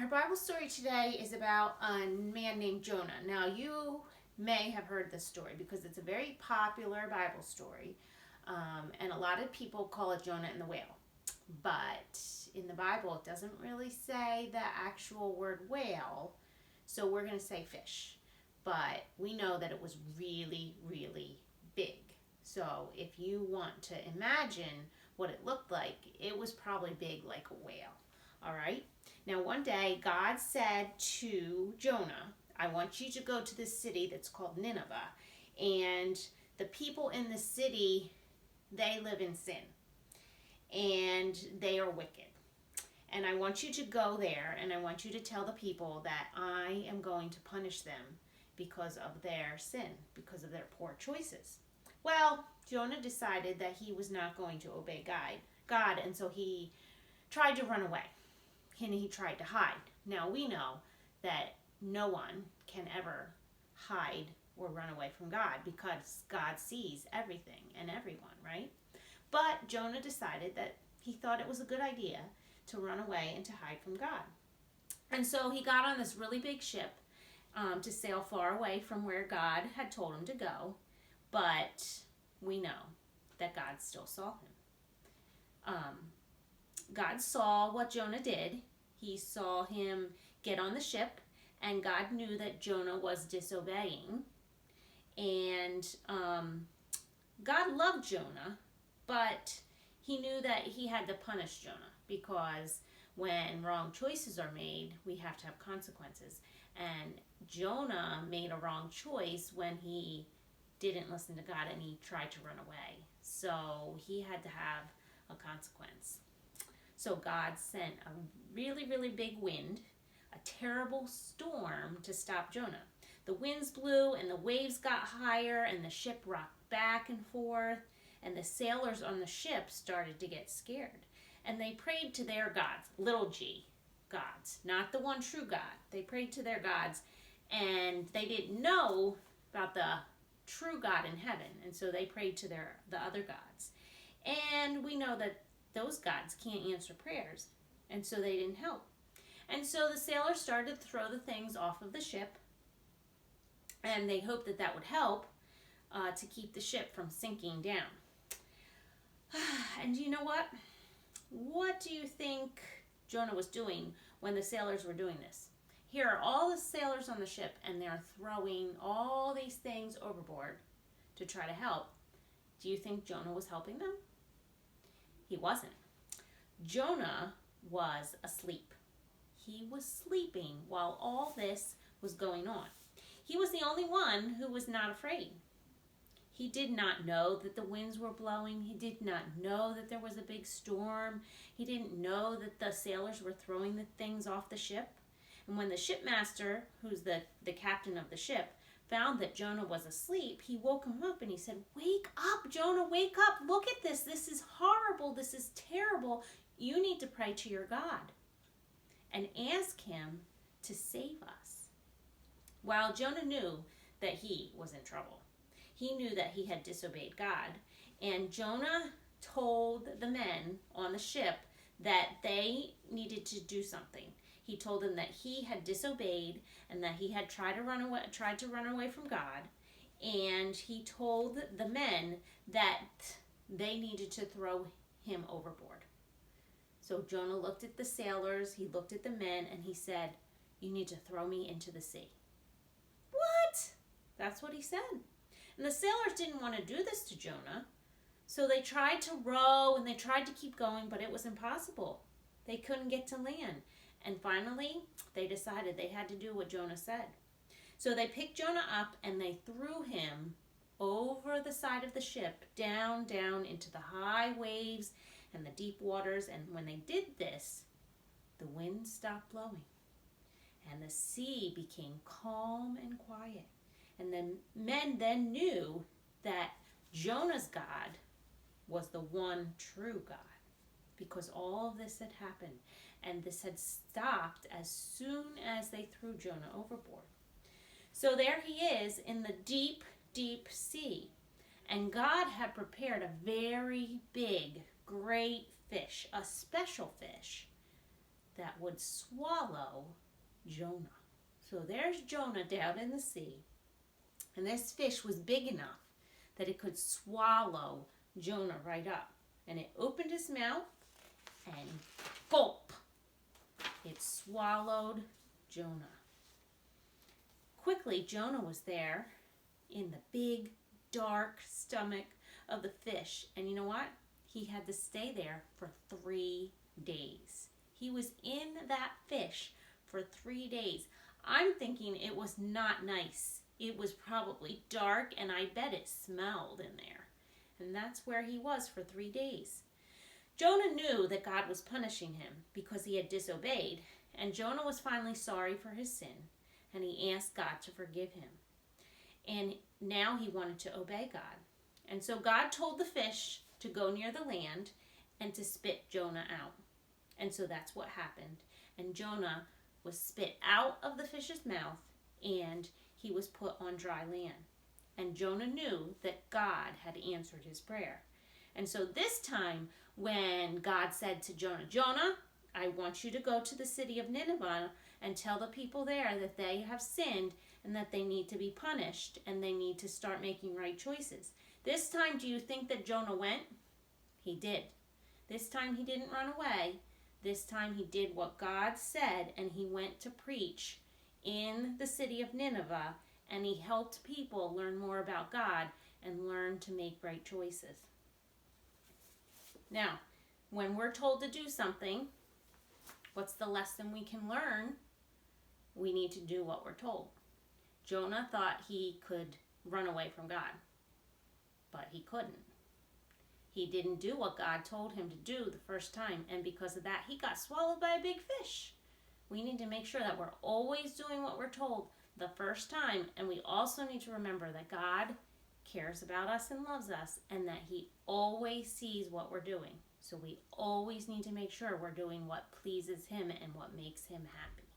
Our Bible story today is about a man named Jonah. Now, you may have heard this story because it's a very popular Bible story, and a lot of people call it Jonah and the whale. But in the Bible, it doesn't really say the actual word whale, so we're going to say fish. But we know that it was really, really big. So if you want to imagine what it looked like, it was probably big like a whale. All right? Now, one day, God said to Jonah, I want you to go to this city that's called Nineveh. And the people in the city, they live in sin. And they are wicked. And I want you to go there, and I want you to tell the people that I am going to punish them because of their sin, because of their poor choices. Well, Jonah decided that he was not going to obey God, and so he tried to run away. And he tried to hide. Now we know that no one can ever hide or run away from God because God sees everything and everyone, right? But Jonah decided that he thought it was a good idea to run away and to hide from God. And so he got on this really big ship to sail far away from where God had told him to go. But we know that God still saw him. God saw what Jonah did. He saw him get on the ship, and God knew that Jonah was disobeying. And God loved Jonah, but he knew that he had to punish Jonah because when wrong choices are made, we have to have consequences. And Jonah made a wrong choice when he didn't listen to God and he tried to run away. So he had to have a consequence. So God sent a really, really big wind, a terrible storm to stop Jonah. The winds blew and the waves got higher and the ship rocked back and forth, and the sailors on the ship started to get scared. And they prayed to their gods, little g gods, not the one true God. They prayed to their gods, and they didn't know about the true God in heaven, and so they prayed to the other gods. And we know that those gods can't answer prayers, and so they didn't help. And so the sailors started to throw the things off of the ship, and they hoped that that would help to keep the ship from sinking down. And you know what? What do you think Jonah was doing when the sailors were doing this? Here are all the sailors on the ship, and they're throwing all these things overboard to try to help. Do you think Jonah was helping them? He wasn't. Jonah was asleep. He was sleeping while all this was going on. He was the only one who was not afraid. He did not know that the winds were blowing. He did not know that there was a big storm. He didn't know that the sailors were throwing the things off the ship. And when the shipmaster, who's the captain of the ship, found that Jonah was asleep, he woke him up and he said, "Wake up, Jonah, wake up. Look at this. This is horrible. This is terrible. You need to pray to your God and ask him to save us." While Jonah knew that he was in trouble. He knew that he had disobeyed God. And Jonah told the men on the ship that they needed to do something. He told them that he had disobeyed and that he had tried to run away from God. And he told the men that they needed to throw him overboard. So Jonah looked at the sailors, he looked at the men, and he said, "You need to throw me into the sea." What? That's what he said. And the sailors didn't want to do this to Jonah. So they tried to row and they tried to keep going, but it was impossible. They couldn't get to land. And finally, they decided they had to do what Jonah said. So they picked Jonah up and they threw him over the side of the ship, down into the high waves and the deep waters. And when they did this, the wind stopped blowing. And the sea became calm and quiet. And the men then knew that Jonah's God was the one true God, because all of this had happened. And this had stopped as soon as they threw Jonah overboard. So there he is in the deep, deep sea. And God had prepared a very big, great fish, a special fish that would swallow Jonah. So there's Jonah down in the sea, and this fish was big enough that it could swallow Jonah right up. And it opened its mouth, and gulp, it swallowed Jonah. Quickly, Jonah was there in the big, dark stomach of the fish. And you know what? He had to stay there for 3 days. He was in that fish for 3 days. I'm thinking it was not nice. It was probably dark, and I bet it smelled in there. And that's where he was for 3 days. Jonah knew that God was punishing him because he had disobeyed, and Jonah was finally sorry for his sin, and he asked God to forgive him. And now he wanted to obey God. And so God told the fish to go near the land and to spit Jonah out. And so that's what happened. And Jonah was spit out of the fish's mouth, and he was put on dry land. And Jonah knew that God had answered his prayer. And so this time, when God said to Jonah, Jonah, I want you to go to the city of Nineveh and tell the people there that they have sinned and that they need to be punished and they need to start making right choices. This time, do you think that Jonah went? He did. This time he didn't run away. This time he did what God said, and he went to preach in the city of Nineveh, and he helped people learn more about God and learn to make right choices. Now, when we're told to do something, what's the lesson we can learn? We need to do what we're told. Jonah thought he could run away from God, but he couldn't. He didn't do what God told him to do the first time, and because of that, he got swallowed by a big fish. We need to make sure that we're always doing what we're told the first time, and we also need to remember that God cares about us and loves us, and that he always sees what we're doing. So we always need to make sure we're doing what pleases him and what makes him happy.